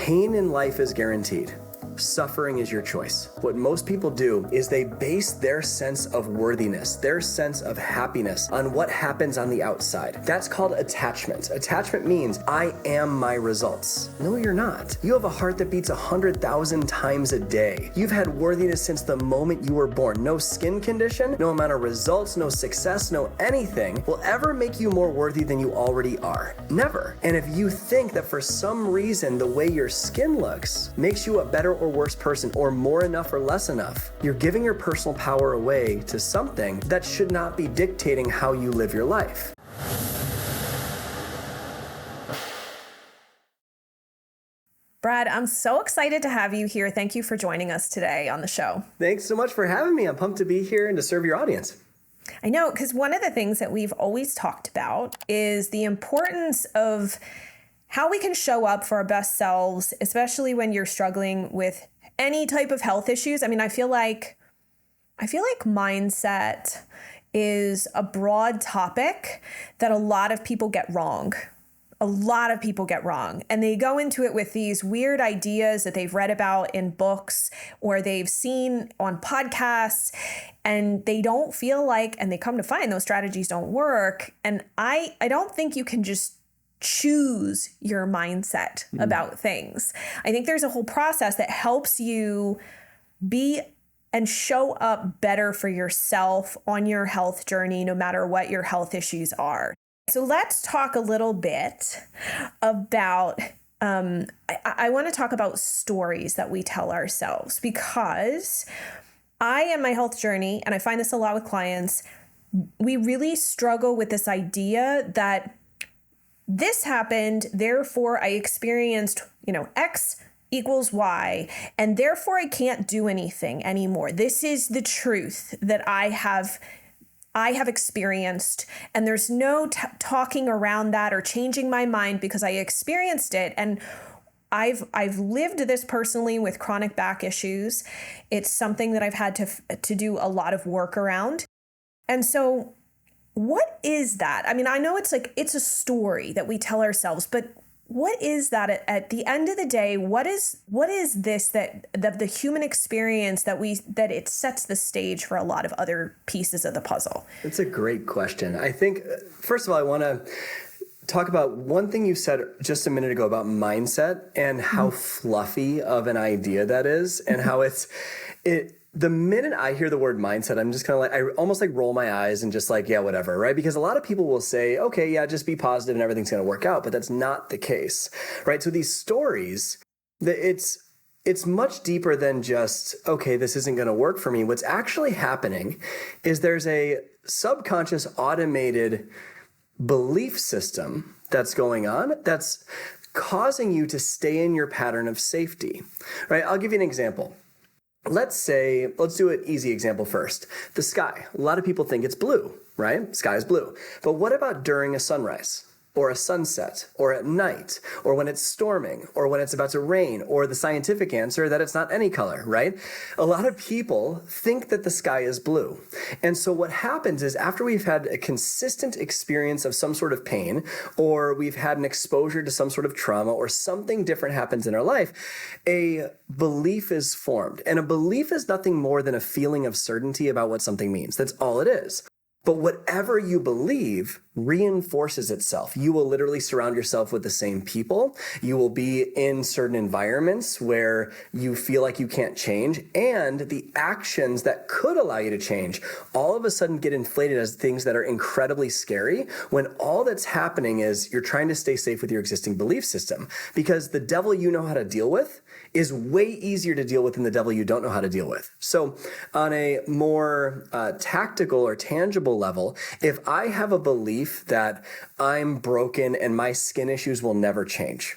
Pain in life is guaranteed. Suffering is your choice. What most people do is they base their sense of worthiness, their sense of happiness on what happens on the outside. That's called attachment. Attachment means I am my results. No, you're not. You have a heart that beats 100,000 times a day. You've had worthiness since the moment you were born. No skin condition, no amount of results, no success, no anything will ever make you more worthy than you already are. Never. And if you think that for some reason the way your skin looks makes you a better or worse person, or more enough or less enough, you're giving your personal power away to something that should not be dictating how you live your life. Brad, I'm so excited to have you here. Thank you for joining us today on the show. Thanks so much for having me. I'm pumped to be here and to serve your audience. I know, because one of the things that we've always talked about is the importance of how we can show up for our best selves, especially when you're struggling with any type of health issues. I mean, I feel like mindset is a broad topic that a lot of people get wrong. And they go into it with these weird ideas that they've read about in books or they've seen on podcasts, and they don't feel like, and they come to find those strategies don't work. And I don't think you can just choose your mindset about things. I think there's a whole process that helps you be and show up better for yourself on your health journey, no matter what your health issues are. So let's talk a little bit about, I want to talk about stories that we tell ourselves, because I, in my health journey, and I find this a lot with clients, we really struggle with this idea that this happened, therefore I experienced, X equals Y, and therefore I can't do anything anymore. This is the truth that I have experienced, and there's no talking around that or changing my mind because I experienced it. And I've lived this personally with chronic back issues. It's something that I've had to do a lot of work around. And so what is that? I mean, I know it's a story that we tell ourselves, but what is that at the end of the day? What is this that the human experience that it sets the stage for a lot of other pieces of the puzzle? It's a great question. I think, first of all, I want to talk about one thing you said just a minute ago about mindset and how fluffy of an idea that is, and how the minute I hear the word mindset, I'm just kind of I almost roll my eyes and just yeah, whatever, right? Because a lot of people will say, okay, yeah, just be positive and everything's going to work out. But that's not the case, right? So these stories, it's much deeper than just, okay, this isn't going to work for me. What's actually happening is there's a subconscious automated belief system that's going on that's causing you to stay in your pattern of safety, right? I'll give you an example. Let's do an easy example first. The sky. A lot of people think it's blue, right? Sky is blue. But what about during a sunrise? Or a sunset, or at night, or when it's storming, or when it's about to rain, or the scientific answer that it's not any color, right? A lot of people think that the sky is blue. And so what happens is after we've had a consistent experience of some sort of pain, or we've had an exposure to some sort of trauma, or something different happens in our life, a belief is formed. And a belief is nothing more than a feeling of certainty about what something means. That's all it is. But whatever you believe reinforces itself. You will literally surround yourself with the same people. You will be in certain environments where you feel like you can't change, and the actions that could allow you to change all of a sudden get inflated as things that are incredibly scary, when all that's happening is you're trying to stay safe with your existing belief system, because the devil you know how to deal with is way easier to deal with than the devil you don't know how to deal with. So on a more tactical or tangible level, if I have a belief that I'm broken and my skin issues will never change,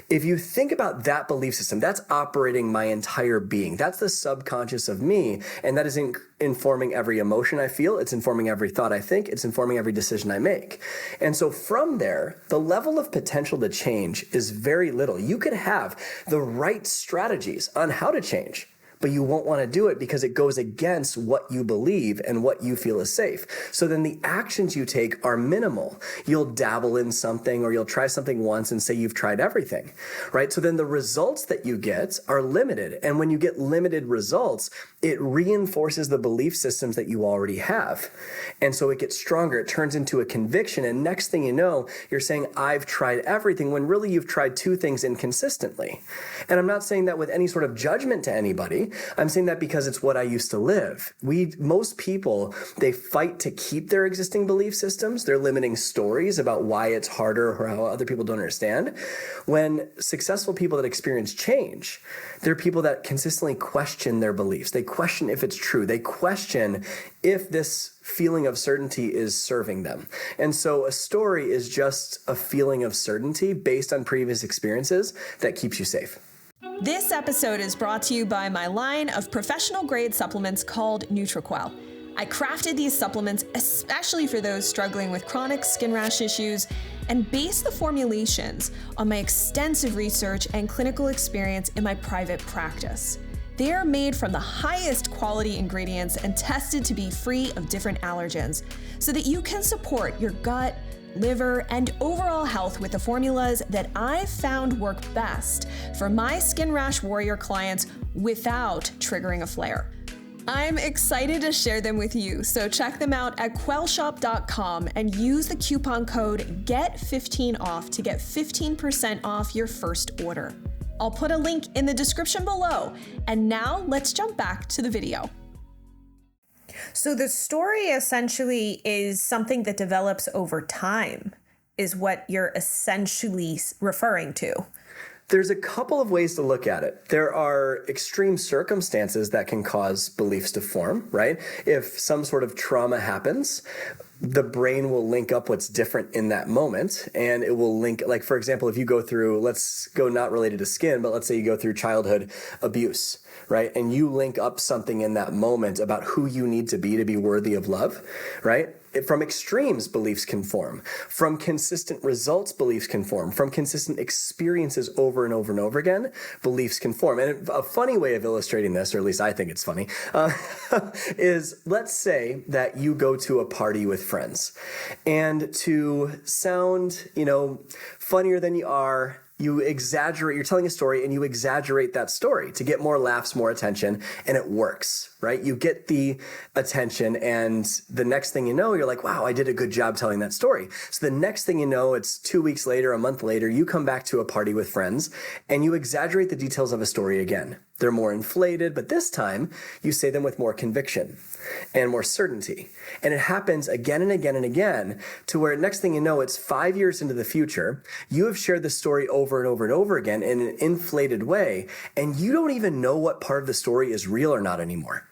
if you think about that belief system, that's operating my entire being. That's the subconscious of me, and that is informing every emotion I feel. It's informing every thought I think. It's informing every decision I make. And so from there, the level of potential to change is very little. You could have the right strategies on how to change, but you won't want to do it because it goes against what you believe and what you feel is safe. So then the actions you take are minimal. You'll dabble in something or you'll try something once and say you've tried everything, right? So then the results that you get are limited. And when you get limited results, it reinforces the belief systems that you already have. And so it gets stronger. It turns into a conviction. And next thing you know, you're saying, I've tried everything, when really you've tried two things inconsistently. And I'm not saying that with any sort of judgment to anybody. I'm saying that because it's what I used to live. Most people, they fight to keep their existing belief systems. They're limiting stories about why it's harder or how other people don't understand. When successful people that experience change, they're people that consistently question their beliefs. They question if it's true. They question if this feeling of certainty is serving them. And so a story is just a feeling of certainty based on previous experiences that keeps you safe. This episode is brought to you by my line of professional grade supplements called NutriQuel. I crafted these supplements especially for those struggling with chronic skin rash issues and based the formulations on my extensive research and clinical experience in my private practice. They are made from the highest quality ingredients and tested to be free of different allergens so that you can support your gut, liver, and overall health with the formulas that I've found work best for my Skin Rash Warrior clients without triggering a flare. I'm excited to share them with you, so check them out at quellshop.com and use the coupon code GET15OFF to get 15% off your first order. I'll put a link in the description below. And now let's jump back to the video. So the story essentially is something that develops over time, is what you're essentially referring to. There's a couple of ways to look at it. There are extreme circumstances that can cause beliefs to form, right? If some sort of trauma happens, the brain will link up what's different in that moment, and it will link, like, for example, if you go through, let's go not related to skin, but let's say you go through childhood abuse, right? And you link up something in that moment about who you need to be worthy of love, right? From extremes, beliefs can form. From consistent results, beliefs can form. From consistent experiences over and over and over again, beliefs can form. And a funny way of illustrating this, or at least I think it's funny, is let's say that you go to a party with friends. And to sound, funnier than you are, you exaggerate, you're telling a story and you exaggerate that story to get more laughs, more attention, and it works, right? You get the attention, and the next thing you know, you're like, wow, I did a good job telling that story. So the next thing you know, it's 2 weeks later, a month later, you come back to a party with friends and you exaggerate the details of a story again. They're more inflated, but this time you say them with more conviction and more certainty. And it happens again and again and again to where next thing you know, it's 5 years into the future. You have shared the story over and over and over again in an inflated way, and you don't even know what part of the story is real or not anymore.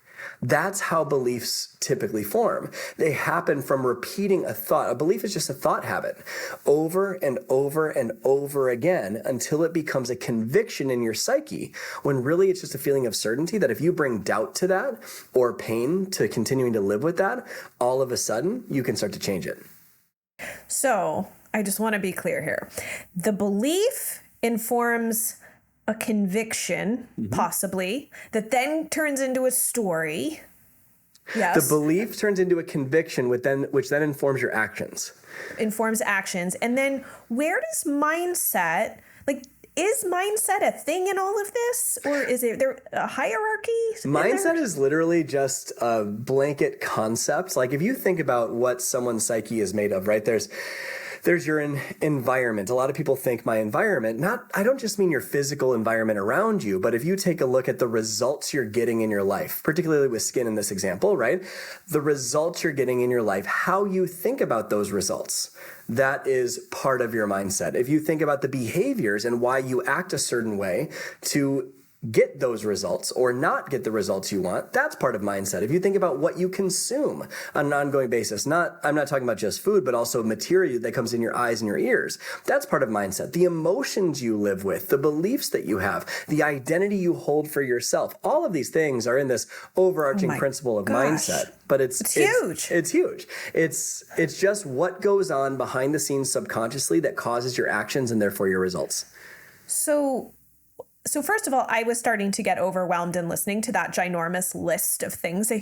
That's how beliefs typically form. They happen from repeating a thought. A belief is just a thought habit over and over and over again until it becomes a conviction in your psyche, when really it's just a feeling of certainty that if you bring doubt to that or pain to continuing to live with that, all of a sudden you can start to change it. So I just want to be clear here. The belief informs a conviction, possibly, that then turns into a story. Yes. The belief turns into a conviction, which then informs your actions. Informs actions. And then where does mindset, is mindset a thing in all of this? Or is there a hierarchy? Mindset is literally just a blanket concept. Like if you think about what someone's psyche is made of, right? There's your environment. A lot of people think my environment, I don't just mean your physical environment around you, but if you take a look at the results you're getting in your life, particularly with skin in this example, right? The results you're getting in your life, how you think about those results, that is part of your mindset. If you think about the behaviors and why you act a certain way to get those results or not get the results you want, that's part of mindset. If you think about what you consume on an ongoing basis, I'm not talking about just food, but also material that comes in your eyes and your ears, that's part of mindset. The emotions you live with, the beliefs that you have, the identity you hold for yourself, all of these things are in this overarching principle of mindset. But it's huge. It's huge. It's just what goes on behind the scenes subconsciously that causes your actions and therefore your results. So So first of all, I was starting to get overwhelmed in listening to that ginormous list of things. I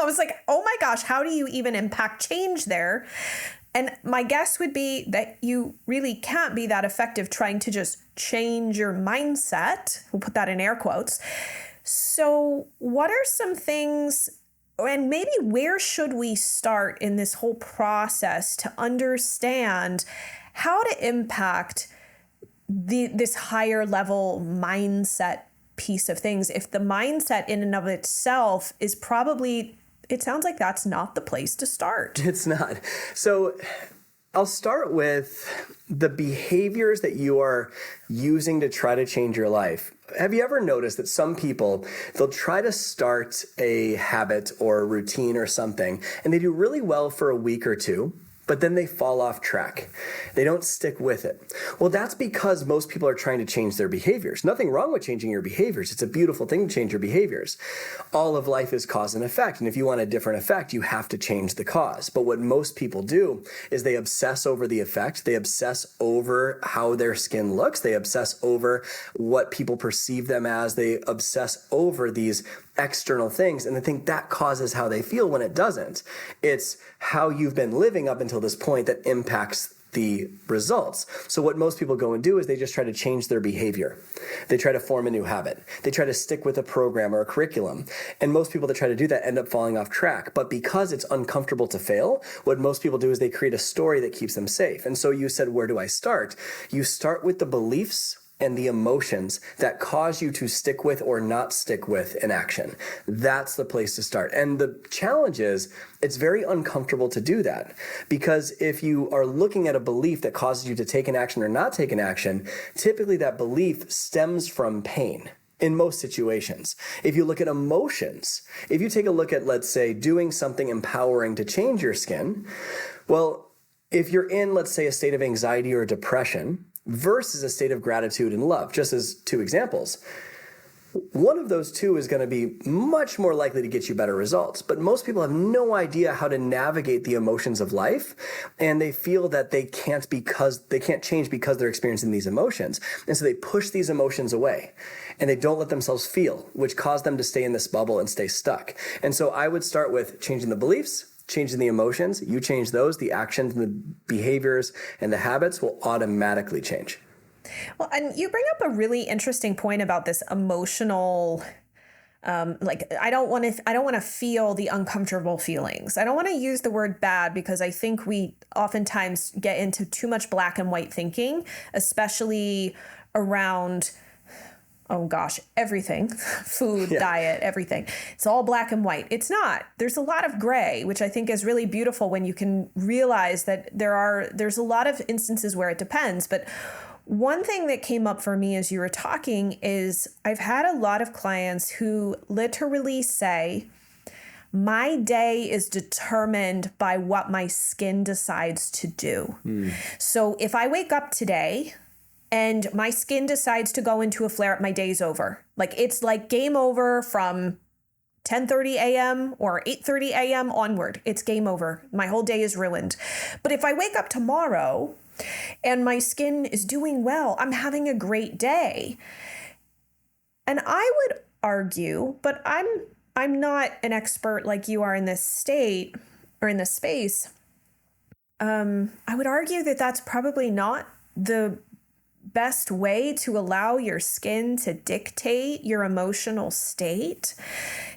was like, oh my gosh, how do you even impact change there? And my guess would be that you really can't be that effective trying to just change your mindset. We'll put that in air quotes. So what are some things, and maybe where should we start in this whole process to understand how to impact this higher level mindset piece of things, if the mindset in and of itself is probably, it sounds like that's not the place to start. It's not. So I'll start with the behaviors that you are using to try to change your life. Have you ever noticed that some people, they'll try to start a habit or a routine or something, and they do really well for a week or two, but then they fall off track. They don't stick with it. Well, that's because most people are trying to change their behaviors. Nothing wrong with changing your behaviors. It's a beautiful thing to change your behaviors. All of life is cause and effect. And if you want a different effect, you have to change the cause. But what most people do is they obsess over the effect. They obsess over how their skin looks. They obsess over what people perceive them as. They obsess over these external things, and they think that causes how they feel when it doesn't. It's how you've been living up until this point that impacts the results. So what most people go and do is they just try to change their behavior. They try to form a new habit. They try to stick with a program or a curriculum. And most people that try to do that end up falling off track. But because it's uncomfortable to fail, what most people do is they create a story that keeps them safe. And so you said, where do I start? You start with the beliefs and the emotions that cause you to stick with or not stick with an action. That's the place to start. And the challenge is, it's very uncomfortable to do that, because if you are looking at a belief that causes you to take an action or not take an action, typically that belief stems from pain. In most situations. If you look at emotions, if you take a look at, let's say, doing something empowering to change your skin, well, if you're in, let's say, a state of anxiety or depression versus a state of gratitude and love, just as two examples, one of those two is going to be much more likely to get you better results. But most people have no idea how to navigate the emotions of life, and they feel that they can't change because they're experiencing these emotions. And so they push these emotions away, and they don't let themselves feel, which cause them to stay in this bubble and stay stuck. And so I would start with changing the beliefs, changing the emotions. You change those, the actions and the behaviors and the habits will automatically change. Well, and you bring up a really interesting point about this emotional, I don't want to feel the uncomfortable feelings. I don't want to use the word bad, because I think we oftentimes get into too much black and white thinking, especially around, oh gosh, everything, food, diet, everything. It's all black and white. It's not. There's a lot of gray, which I think is really beautiful when you can realize that there's a lot of instances where it depends. But one thing that came up for me as you were talking is I've had a lot of clients who literally say, my day is determined by what my skin decides to do. So if I wake up today and my skin decides to go into a flare-up, my day's over. It's like game over from 10:30 a.m. or 8:30 a.m. onward. It's game over. My whole day is ruined. But if I wake up tomorrow and my skin is doing well, I'm having a great day. And I would argue, but I'm not an expert like you are in this state or in this space. I would argue that that's probably not the best way to allow your skin to dictate your emotional state.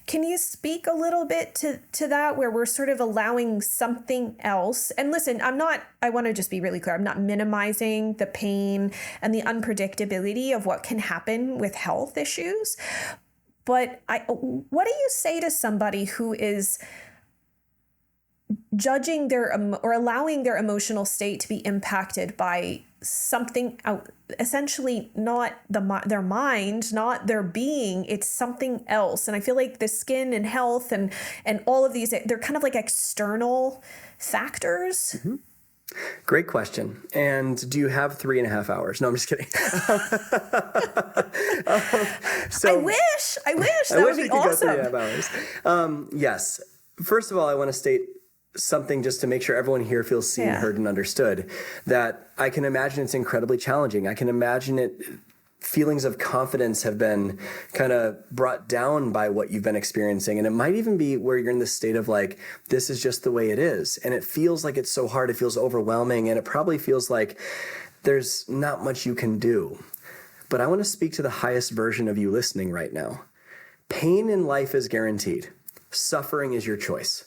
Can you speak a little bit to that, where we're sort of allowing something else? And listen, I want to just be really clear. I'm not minimizing the pain and the unpredictability of what can happen with health issues. But what do you say to somebody who is judging or allowing their emotional state to be impacted by something out, essentially not their mind, not their being, it's something else? And I feel like the skin and health and all of these, they're kind of like external factors. Mm-hmm. Great question. And do you have 3.5 hours? No, I'm just kidding. I wish that would be awesome. 3.5 hours. Yes. First of all, I want to state something just to make sure everyone here feels seen, heard, and understood, that I can imagine it's incredibly challenging. I can imagine it feelings of confidence have been kind of brought down by what you've been experiencing. And it might even be where you're in this state of like, this is just the way it is. And it feels like it's so hard. It feels overwhelming. And it probably feels like there's not much you can do. But I want to speak to the highest version of you listening right now. Pain in life is guaranteed. Suffering is your choice.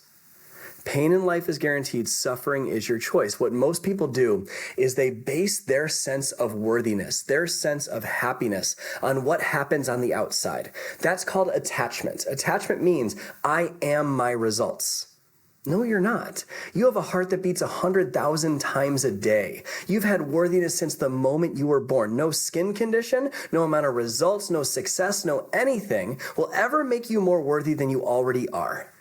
Pain in life is guaranteed. Suffering is your choice. What most people do is they base their sense of worthiness, their sense of happiness on what happens on the outside. That's called attachment. Attachment means I am my results. No, you're not. You have a heart that beats 100,000 times a day. You've had worthiness since the moment you were born. No skin condition, no amount of results, no success, no anything will ever make you more worthy than you already are.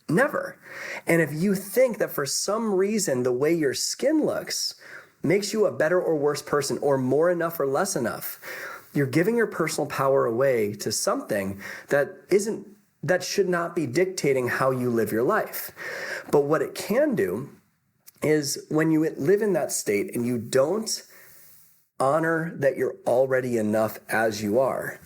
Never. And if you think that for some reason the way your skin looks makes you a better or worse person, or more enough or less enough, you're giving your personal power away to something that should not be dictating how you live your life. But what it can do is when you live in that state and you don't honor that you're already enough as you are,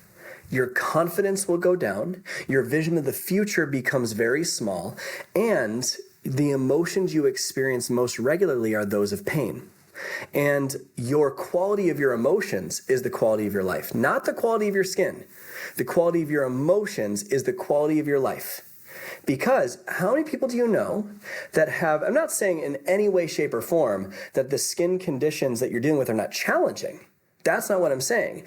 your confidence will go down, your vision of the future becomes very small, and the emotions you experience most regularly are those of pain. And your quality of your emotions is the quality of your life, not the quality of your skin. The quality of your emotions is the quality of your life. Because how many people do you know that have, I'm not saying in any way, shape, or form that the skin conditions that you're dealing with are not challenging. That's not what I'm saying.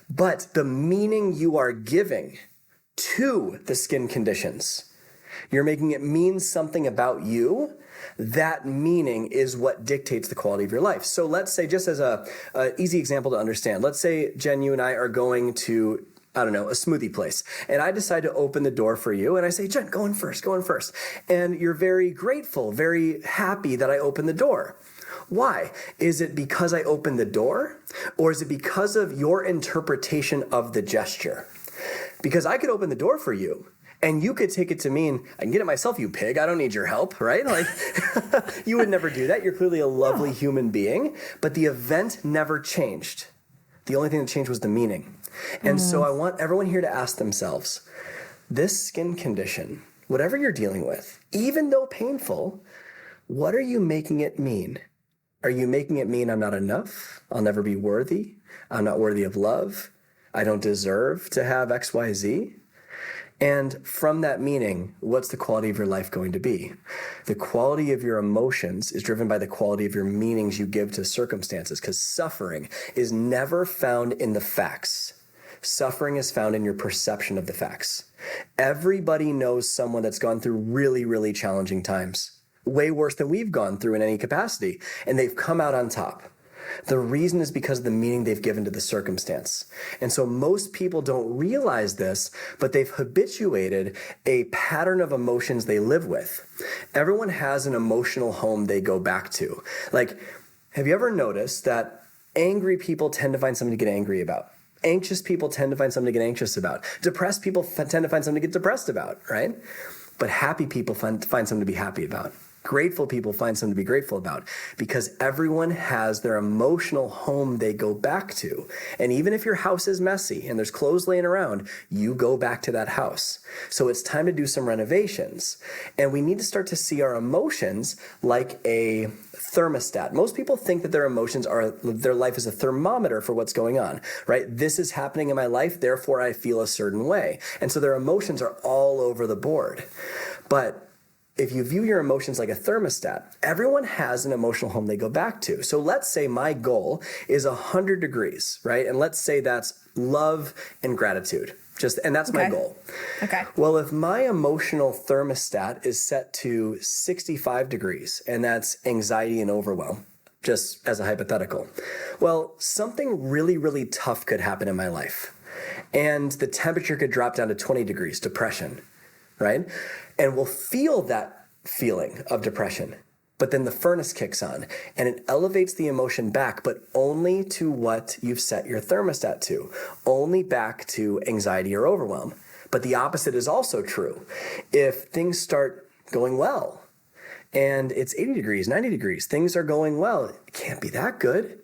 But the meaning you are giving to the skin conditions, you're making it mean something about you. That meaning is what dictates the quality of your life. So let's say, just as a easy example to understand, let's say, Jen, you and I are going to, I don't know, a smoothie place. And I decide to open the door for you. And I say, Jen, go in first. And you're very grateful, very happy that I opened the door. Why? Is it because I opened the door? Or is it because of your interpretation of the gesture? Because I could open the door for you, and you could take it to mean, I can get it myself, you pig. I don't need your help, right? Like, you would never do that. You're clearly a lovely human being. But the event never changed. The only thing that changed was the meaning. And so I want everyone here to ask themselves, this skin condition, whatever you're dealing with, even though painful, what are you making it mean? Are you making it mean I'm not enough? I'll never be worthy. I'm not worthy of love. I don't deserve to have X, Y, Z. And from that meaning, what's the quality of your life going to be? The quality of your emotions is driven by the quality of your meanings you give to circumstances, because suffering is never found in the facts. Suffering is found in your perception of the facts. Everybody knows someone that's gone through really, really challenging times, way worse than we've gone through in any capacity, and they've come out on top. The reason is because of the meaning they've given to the circumstance. And so most people don't realize this, but they've habituated a pattern of emotions they live with. Everyone has an emotional home they go back to. Like, have you ever noticed that angry people tend to find something to get angry about? Anxious people tend to find something to get anxious about. Depressed people tend to find something to get depressed about, right? But happy people find something to be happy about. Grateful people find something to be grateful about, because everyone has their emotional home they go back to. And even if your house is messy and there's clothes laying around, you go back to that house. So it's time to do some renovations. And we need to start to see our emotions like a thermostat. Most people think that their emotions are, their life is a thermometer for what's going on, right? This is happening in my life, therefore I feel a certain way. And so their emotions are all over the board. But if you view your emotions like a thermostat, everyone has an emotional home they go back to. So let's say my goal is 100 degrees, right? And let's say that's love and gratitude. And that's my goal. Okay. Well, if my emotional thermostat is set to 65 degrees, and that's anxiety and overwhelm, just as a hypothetical, well, something really, really tough could happen in my life. And the temperature could drop down to 20 degrees, depression, right? And we'll feel that feeling of depression. But then the furnace kicks on and it elevates the emotion back, but only to what you've set your thermostat to, only back to anxiety or overwhelm. But the opposite is also true. If things start going well and it's 80 degrees, 90 degrees, things are going well, it can't be that good.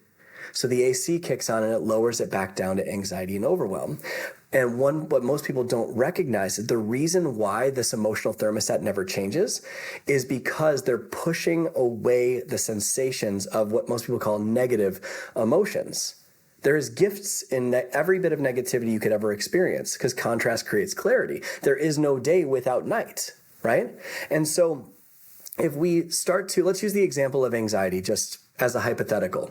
So the AC kicks on and it lowers it back down to anxiety and overwhelm. And what most people don't recognize is the reason why this emotional thermostat never changes is because they're pushing away the sensations of what most people call negative emotions. There is gifts in every bit of negativity you could ever experience because contrast creates clarity. There is no day without night, right? And so if we start to, let's use the example of anxiety just as a hypothetical.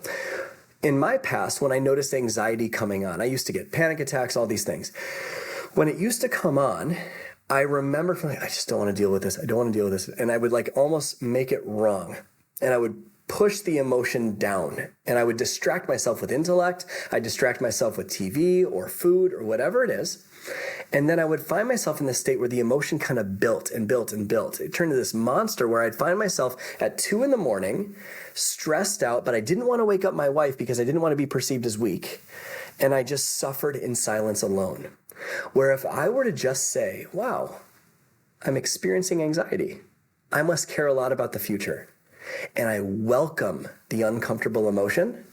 In my past, when I noticed anxiety coming on, I used to get panic attacks, all these things. When it used to come on, I remember feeling, I just don't want to deal with this. I don't want to deal with this. And I would like almost make it wrong. And I would push the emotion down and I would distract myself with intellect. I'd distract myself with TV or food or whatever it is. And then I would find myself in this state where the emotion kind of built and built and built. It turned into this monster where I'd find myself at 2 a.m, stressed out, but I didn't want to wake up my wife because I didn't want to be perceived as weak. And I just suffered in silence alone. Where if I were to just say, wow, I'm experiencing anxiety. I must care a lot about the future. And I welcome the uncomfortable emotion,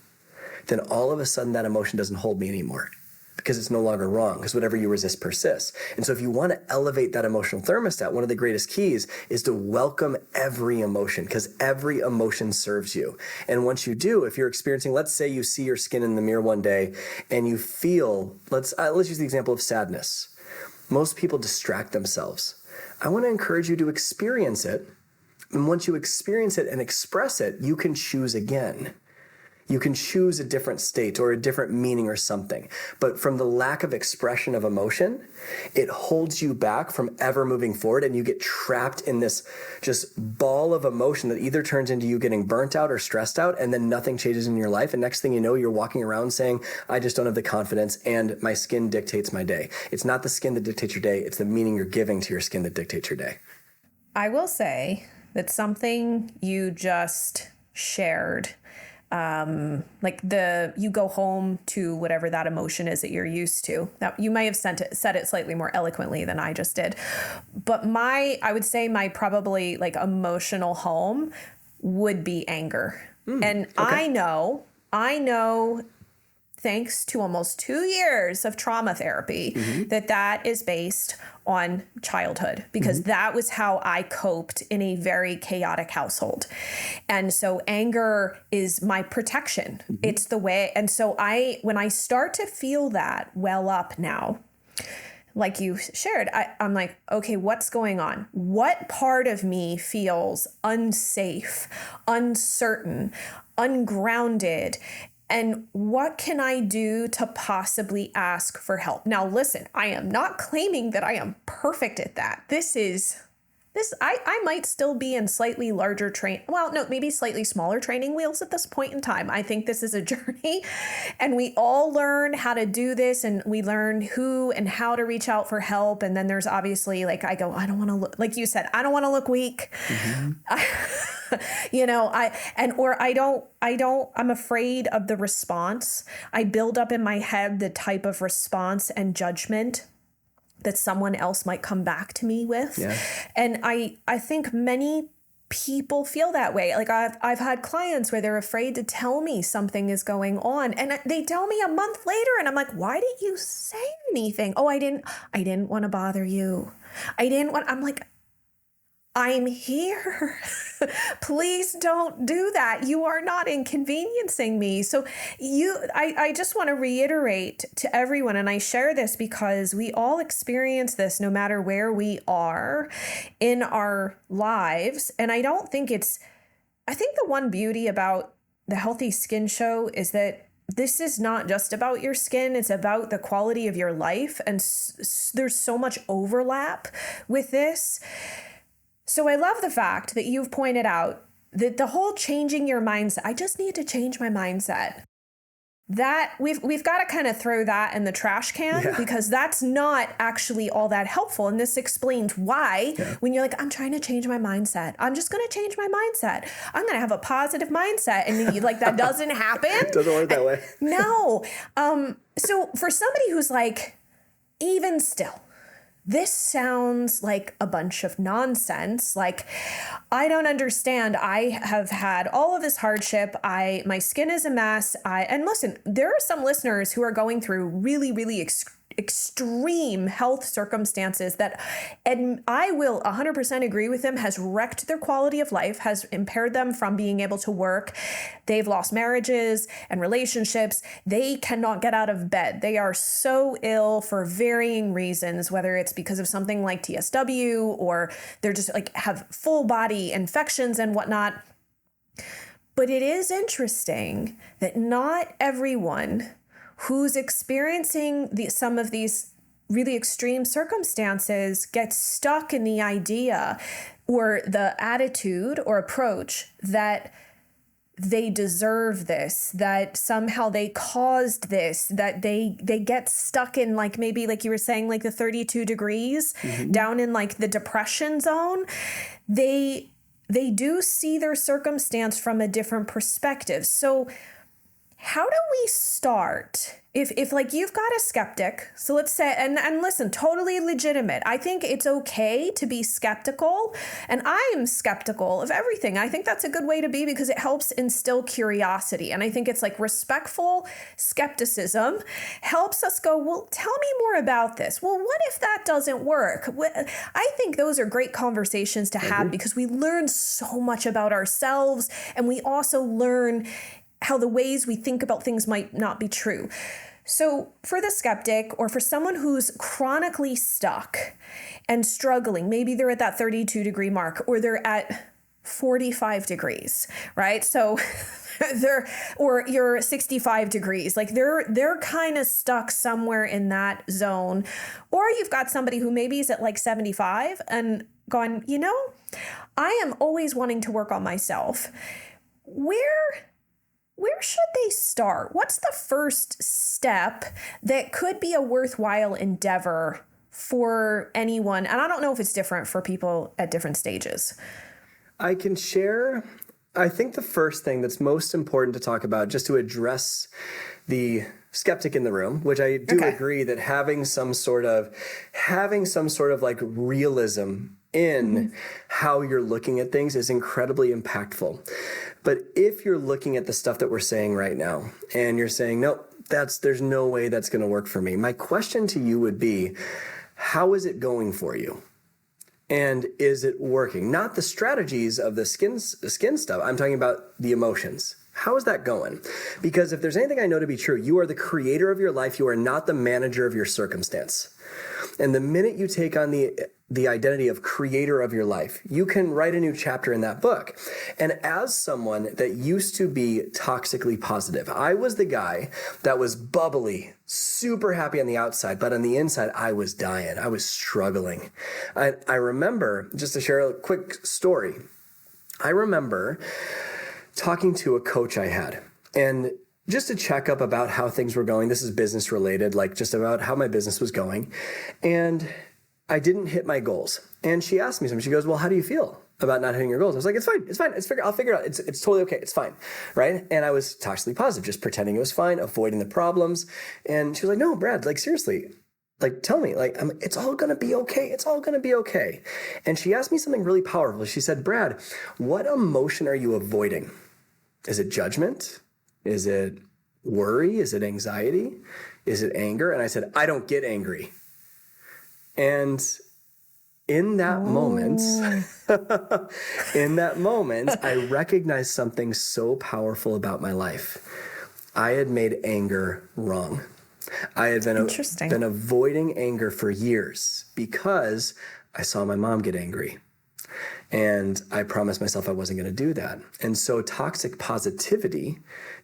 then all of a sudden that emotion doesn't hold me anymore because it's no longer wrong, because whatever you resist persists. And so if you want to elevate that emotional thermostat, one of the greatest keys is to welcome every emotion, because every emotion serves you. And once you do, if you're experiencing, let's say you see your skin in the mirror one day and you feel, let's use the example of sadness. Most people distract themselves. I want to encourage you to experience it. And once you experience it and express it, you can choose again. You can choose a different state or a different meaning or something. But from the lack of expression of emotion, it holds you back from ever moving forward, and you get trapped in this just ball of emotion that either turns into you getting burnt out or stressed out, and then nothing changes in your life. And next thing you know, you're walking around saying, I just don't have the confidence and my skin dictates my day. It's not the skin that dictates your day. It's the meaning you're giving to your skin that dictates your day. I will say that something you just shared, you go home to whatever that emotion is that you're used to. Now, you may have said it slightly more eloquently than I just did, but I would say my probably like emotional home would be anger. And okay. I know thanks to almost 2 years of trauma therapy, that is based on childhood, because that was how I coped in a very chaotic household. And so anger is my protection. It's the way. And so when I start to feel that well up now, like you shared, I'm like, okay, what's going on? What part of me feels unsafe, uncertain, ungrounded? And what can I do to possibly ask for help? Now, listen, I am not claiming that I am perfect at that. I might still be in slightly larger maybe slightly smaller training wheels at this point in time. I think this is a journey, and we all learn how to do this, and we learn who and how to reach out for help. And then there's obviously I don't want to look, like you said, I don't want to look weak. I'm afraid of the response. I build up in my head the type of response and judgment that someone else might come back to me with. Yeah. And I think many people feel that way. Like I've had clients where they're afraid to tell me something is going on, and they tell me a month later, and I'm like, why didn't you say anything? Oh, I didn't want to bother you. I'm like, I'm here. Please don't do that. You are not inconveniencing me. So I just want to reiterate to everyone, and I share this because we all experience this no matter where we are in our lives. And I think the one beauty about the Healthy Skin Show is that this is not just about your skin. It's about the quality of your life. And there's so much overlap with this. So I love the fact that you've pointed out that the whole changing your mindset, I just need to change my mindset. That we've got to kind of throw that in the trash can, because that's not actually all that helpful. And this explains why when you're like, I'm trying to change my mindset. I'm just going to change my mindset. I'm going to have a positive mindset. And that doesn't happen. It doesn't work that way. No. So for somebody who's like, even still, this sounds like a bunch of nonsense. Like, I don't understand. I have had all of this hardship. My skin is a mess. And listen, there are some listeners who are going through really, really extreme health circumstances that, and I will 100% agree with them, has wrecked their quality of life, has impaired them from being able to work. They've lost marriages and relationships. They cannot get out of bed. They are so ill for varying reasons, whether it's because of something like TSW or they're just like have full body infections and whatnot. But it is interesting that not everyone who's experiencing some of these really extreme circumstances gets stuck in the idea or the attitude or approach that they deserve this, that somehow they caused this, that they get stuck in, like, maybe like you were saying, like the 32 degrees down in like the depression zone. They do see their circumstance from a different perspective. So how do we start? If like you've got a skeptic, so let's say, and listen, totally legitimate. I think it's okay to be skeptical, and I am skeptical of everything. I think that's a good way to be because it helps instill curiosity. And I think it's like respectful skepticism helps us go, well, tell me more about this. Well, what if that doesn't work? I think those are great conversations to have because we learn so much about ourselves, and we also learn how the ways we think about things might not be true. So for the skeptic or for someone who's chronically stuck and struggling, maybe they're at that 32 degree mark or they're at 45 degrees, right? So or you're 65 degrees, like they're kind of stuck somewhere in that zone. Or you've got somebody who maybe is at like 75 and going, I am always wanting to work on myself. Where should they start? What's the first step that could be a worthwhile endeavor for anyone? And I don't know if it's different for people at different stages. I can share, I think the first thing that's most important to talk about, just to address the skeptic in the room, which I do agree that having some sort of like realism in how you're looking at things is incredibly impactful. But if you're looking at the stuff that we're saying right now and you're saying, no, there's no way that's going to work for me. My question to you would be, how is it going for you? And is it working? Not the strategies of the skin stuff. I'm talking about the emotions. How is that going? Because if there's anything I know to be true, you are the creator of your life. You are not the manager of your circumstance. And the minute you take on the identity of creator of your life, you can write a new chapter in that book. And as someone that used to be toxically positive, I was the guy that was bubbly, super happy on the outside, but on the inside, I was dying. I was struggling. I remember, just to share a quick story, I remember talking to a coach I had, and just to check up about how things were going. This is business related, like just about how my business was going. And I didn't hit my goals. And she asked me something. She goes, well, how do you feel about not hitting your goals? I was like, it's fine. I'll figure it out. It's totally okay. It's fine. Right. And I was toxically positive, just pretending it was fine, avoiding the problems. And she was like, no, Brad, like seriously, like tell me, like, it's all going to be okay. It's all going to be okay. And she asked me something really powerful. She said, Brad, what emotion are you avoiding? Is it judgment? Is it worry? Is it anxiety? Is it anger? And I said, I don't get angry. And in that moment, I recognized something so powerful about my life. I had made anger wrong. I had been avoiding anger for years because I saw my mom get angry. And I promised myself I wasn't going to do that. And so toxic positivity,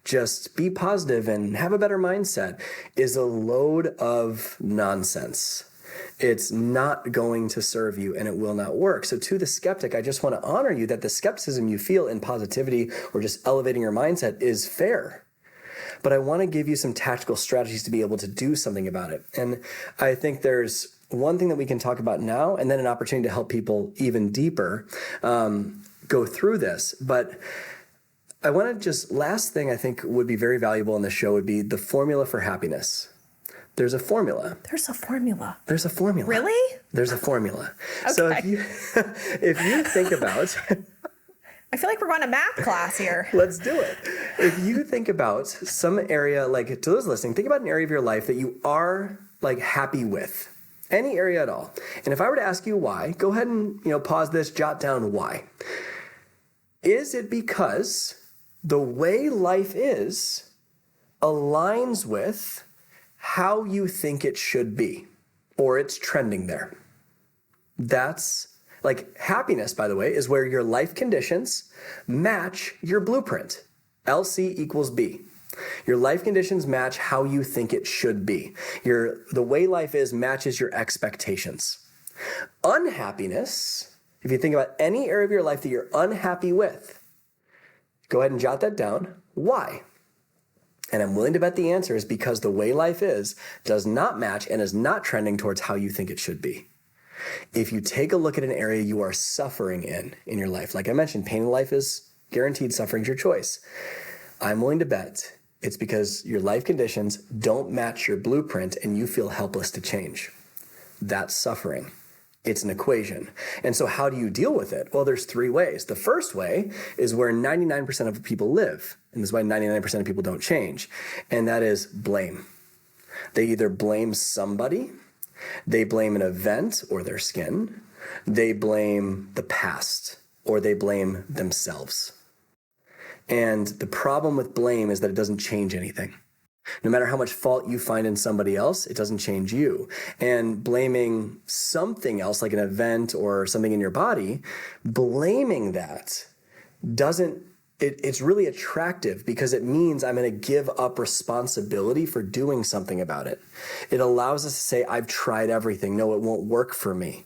just be positive and have a better mindset, is a load of nonsense. It's not going to serve you and it will not work. So to the skeptic, I just want to honor you that the skepticism you feel in positivity or just elevating your mindset is fair. But I want to give you some tactical strategies to be able to do something about it. And I think there's one thing that we can talk about now and then an opportunity to help people even deeper go through this. But I want to last thing I think would be very valuable in the show would be the formula for happiness. There's a formula. There's a formula. There's a formula. Really? There's a formula. Okay. So if you think about, I feel like we're going to math class here. let's do it. If you think about some area, like to those listening, think about an area of your life that you are like happy with. Any area at all. And if I were to ask you why, go ahead and pause this, jot down why. Is it because the way life is aligns with how you think it should be, or it's trending there? That's like happiness, by the way, is where your life conditions match your blueprint. LC equals B. Your life conditions match how you think it should be. The way life is matches your expectations. Unhappiness, if you think about any area of your life that you're unhappy with, go ahead and jot that down. Why? And I'm willing to bet the answer is because the way life is does not match and is not trending towards how you think it should be. If you take a look at an area you are suffering in your life, like I mentioned, pain in life is guaranteed, suffering's your choice. I'm willing to bet it's because your life conditions don't match your blueprint and you feel helpless to change. That's suffering. It's an equation. And so how do you deal with it? Well, there's 3 ways. The first way is where 99% of people live. And this is why 99% of people don't change. And that is blame. They either blame somebody, they blame an event or their skin, they blame the past, or they blame themselves. And the problem with blame is that it doesn't change anything. No matter how much fault you find in somebody else, it doesn't change you. And blaming something else, like an event or something in your body, blaming that it's really attractive because it means I'm going to give up responsibility for doing something about it. It allows us to say, I've tried everything. No, it won't work for me.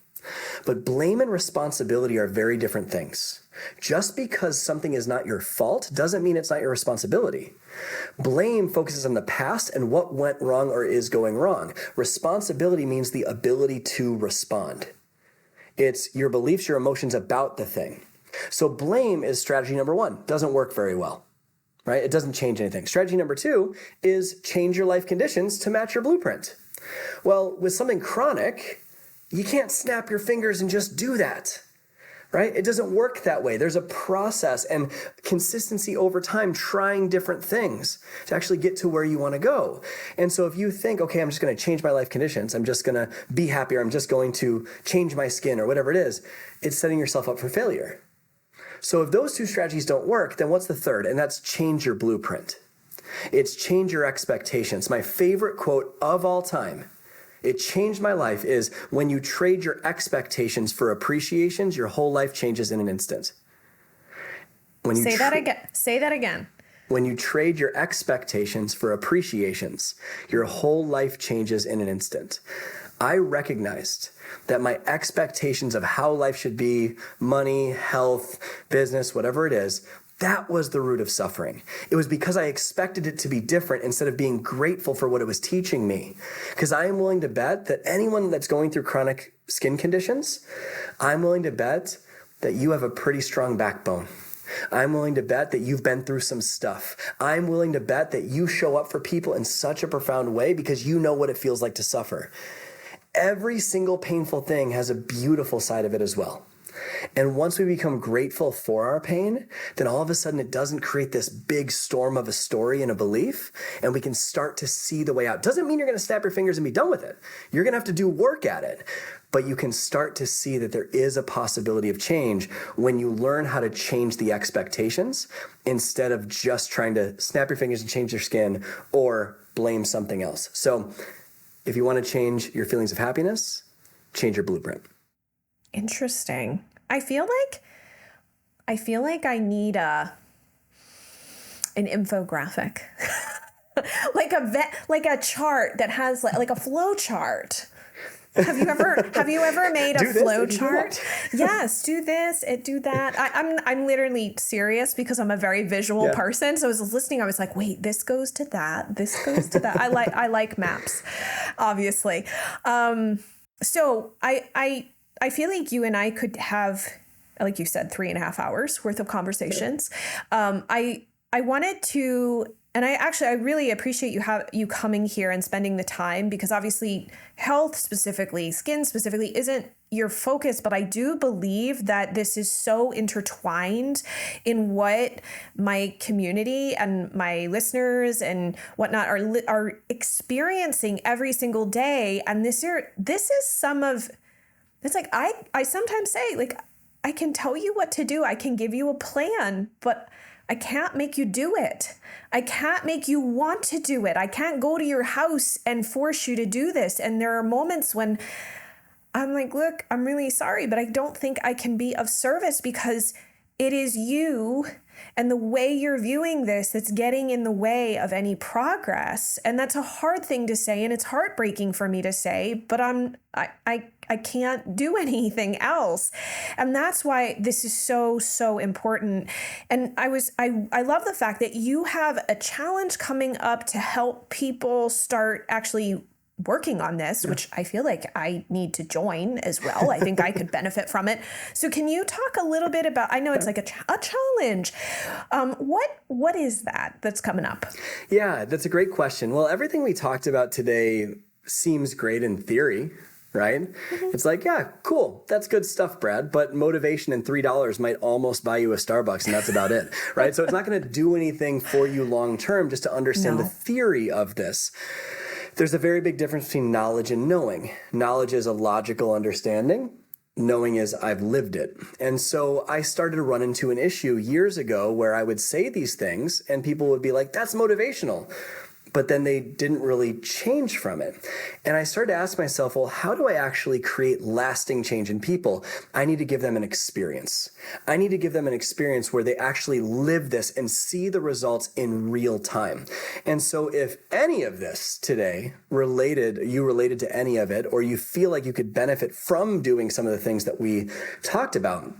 But blame and responsibility are very different things. Just because something is not your fault doesn't mean it's not your responsibility. Blame focuses on the past and what went wrong or is going wrong. Responsibility means the ability to respond. It's your beliefs, your emotions about the thing. So blame is strategy number 1. Doesn't work very well, right? It doesn't change anything. Strategy number 2 is change your life conditions to match your blueprint. Well, with something chronic, you can't snap your fingers and just do that. Right? It doesn't work that way. There's a process and consistency over time, trying different things to actually get to where you want to go. And so if you think, okay, I'm just going to change my life conditions, I'm just going to be happier, I'm just going to change my skin or whatever it is, it's setting yourself up for failure. So if those 2 strategies don't work, then what's the third? And that's change your blueprint. It's change your expectations. My favorite quote of all time, it changed my life, is when you trade your expectations for appreciations, your whole life changes in an instant. Say that again. When you trade your expectations for appreciations, your whole life changes in an instant. I recognized that my expectations of how life should be, money, health, business, whatever it is, that was the root of suffering. It was because I expected it to be different instead of being grateful for what it was teaching me. Because I am willing to bet that anyone that's going through chronic skin conditions, I'm willing to bet that you have a pretty strong backbone. I'm willing to bet that you've been through some stuff. I'm willing to bet that you show up for people in such a profound way because you know what it feels like to suffer. Every single painful thing has a beautiful side of it as well. And once we become grateful for our pain, then all of a sudden it doesn't create this big storm of a story and a belief, and we can start to see the way out. Doesn't mean you're going to snap your fingers and be done with it. You're going to have to do work at it. But you can start to see that there is a possibility of change when you learn how to change the expectations instead of just trying to snap your fingers and change your skin or blame something else. So if you want to change your feelings of happiness, change your blueprint. Interesting. I feel like I need an infographic, like a chart that has like a flow chart. Have you ever made a flow chart? Yes, do this, do that. I'm literally serious because I'm a very visual person. So I was listening, I was like, wait, this goes to that, this goes to that. I like maps, obviously. So I feel like you and I could have, like you said, 3.5 hours worth of conversations. I wanted to And I really appreciate you coming here and spending the time, because obviously health specifically, skin specifically isn't your focus, but I do believe that this is so intertwined in what my community and my listeners and whatnot are experiencing every single day. And this is some of, it's like, I sometimes say, like, I can tell you what to do. I can give you a plan, but I can't make you do it. I can't make you want to do it. I can't go to your house and force you to do this. And there are moments when I'm like, look, I'm really sorry, but I don't think I can be of service, because it is you and the way you're viewing this that's getting in the way of any progress. And that's a hard thing to say, and it's heartbreaking for me to say, but I can't do anything else. And that's why this is so, so important. And I love the fact that you have a challenge coming up to help people start actually working on this, which I feel like I need to join as well. I think I could benefit from it. So can you talk a little bit about, I know it's like a challenge. What is that's coming up? Yeah, that's a great question. Well, everything we talked about today seems great in theory, right? Mm-hmm. It's like, yeah, cool. That's good stuff, Brad. But motivation and $3 might almost buy you a Starbucks, and that's about it, right? So it's not going to do anything for you long term just to understand the theory of this. There's a very big difference between knowledge and knowing. Knowledge is a logical understanding. Knowing is I've lived it. And so I started to run into an issue years ago where I would say these things and people would be like, that's motivational. But then they didn't really change from it. And I started to ask myself, well, how do I actually create lasting change in people? I need to give them an experience. I need to give them an experience where they actually live this and see the results in real time. And so if any of this today related to any of it, or you feel like you could benefit from doing some of the things that we talked about,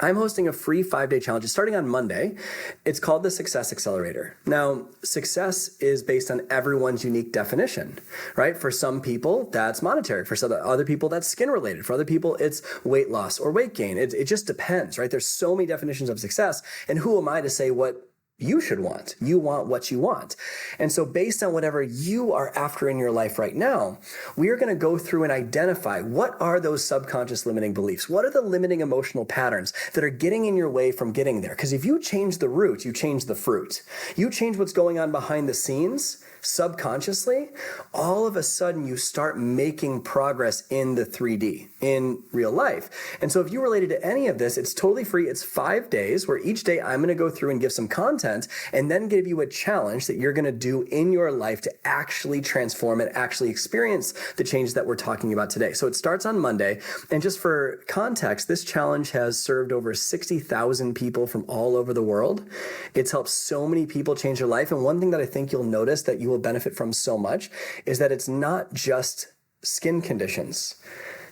I'm hosting a free 5-day challenge starting on Monday. It's called the Success Accelerator. Now, success is based on everyone's unique definition, right? For some people, that's monetary. For some other people, that's skin related. For other people, it's weight loss or weight gain. It just depends, right? There's so many definitions of success. And who am I to say what you should want? You want what you want. And so based on whatever you are after in your life right now, we are going to go through and identify what are those subconscious limiting beliefs? What are the limiting emotional patterns that are getting in your way from getting there? Because if you change the root, you change the fruit. You change what's going on behind the scenes subconsciously, all of a sudden you start making progress in the 3D, in real life. And so if you related to any of this, it's totally free. It's 5 days where each day I'm going to go through and give some content and then give you a challenge that you're going to do in your life to actually transform it, actually experience the changes that we're talking about today. So it starts on Monday. And just for context, this challenge has served over 60,000 people from all over the world. It's helped so many people change their life. And one thing that I think you'll notice that you will benefit from so much is that it's not just skin conditions.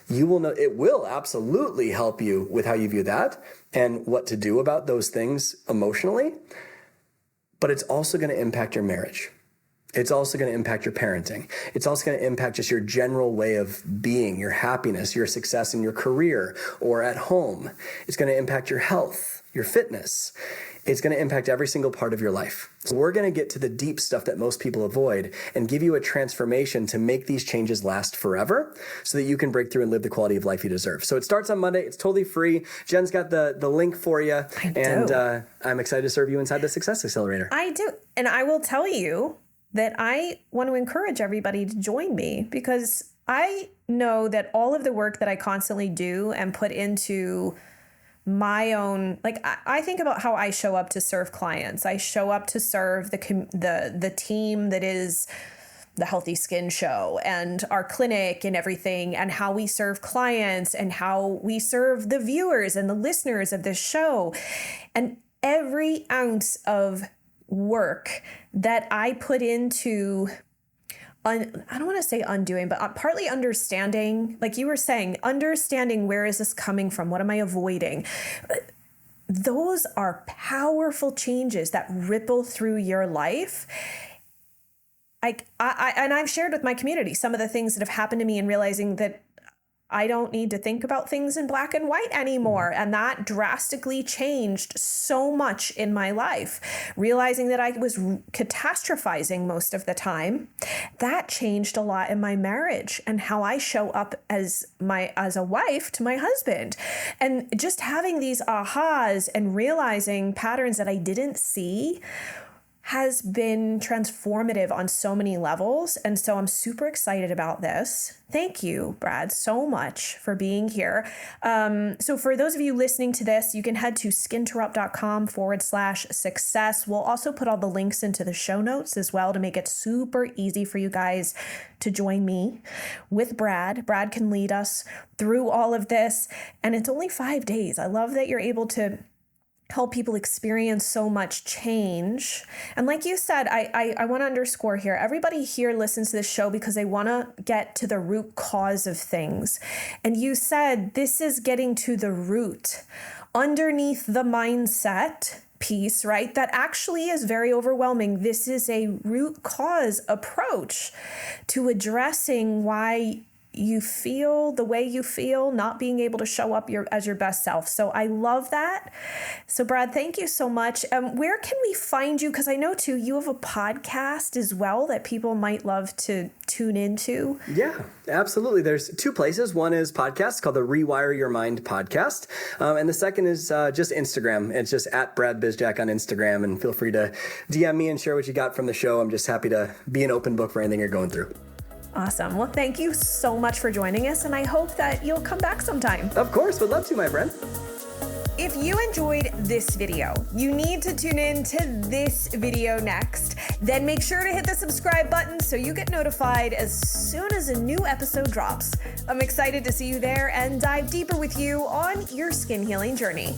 You will know it will absolutely help you with how you view that and what to do about those things emotionally, but it's also going to impact your marriage. It's also going to impact your parenting. It's also going to impact just your general way of being, your happiness, your success in your career or at home. It's going to impact your health, your fitness. It's going to impact every single part of your life. So we're going to get to the deep stuff that most people avoid and give you a transformation to make these changes last forever so that you can break through and live the quality of life you deserve. So it starts on Monday. It's totally free. Jen's got the link for you. And I'm excited to serve you inside the Success Accelerator. I do. And I will tell you that I want to encourage everybody to join me, because I know that all of the work that I constantly do and put into my own, like I think about how I show up to serve clients. I show up to serve the team that is the Healthy Skin Show and our clinic and everything, and how we serve clients and how we serve the viewers and the listeners of this show. And every ounce of work that I put into, I don't want to say undoing, but partly understanding, like you were saying, understanding where is this coming from? What am I avoiding? Those are powerful changes that ripple through your life. And I've shared with my community some of the things that have happened to me and realizing that I don't need to think about things in black and white anymore. And that drastically changed so much in my life. Realizing that I was catastrophizing most of the time, that changed a lot in my marriage and how I show up as a wife to my husband. And just having these ahas and realizing patterns that I didn't see has been transformative on so many levels. And so I'm super excited about this. Thank you, Brad, so much for being here. So for those of you listening to this, you can head to skinterrupt.com/success. We'll also put all the links into the show notes as well to make it super easy for you guys to join me with Brad. Brad can lead us through all of this. And it's only 5 days. I love that you're able to help people experience so much change. And like you said, I want to underscore here, everybody here listens to this show because they want to get to the root cause of things. And you said this is getting to the root underneath the mindset piece, right? That actually is very overwhelming. This is a root cause approach to addressing why you feel the way you feel, not being able to show up as your best self. So I love that. So Brad, thank you so much. Where can we find you? Because I know too, you have a podcast as well that people might love to tune into. Yeah, absolutely. There's 2 places. One is podcast called the Rewire Your Mind podcast. And the second is just Instagram. It's just at Brad Bizjack on Instagram. And feel free to DM me and share what you got from the show. I'm just happy to be an open book for anything you're going through. Awesome. Well, thank you so much for joining us, and I hope that you'll come back sometime. Of course. Would love to, my friend. If you enjoyed this video, you need to tune in to this video next. Then make sure to hit the subscribe button so you get notified as soon as a new episode drops. I'm excited to see you there and dive deeper with you on your skin healing journey.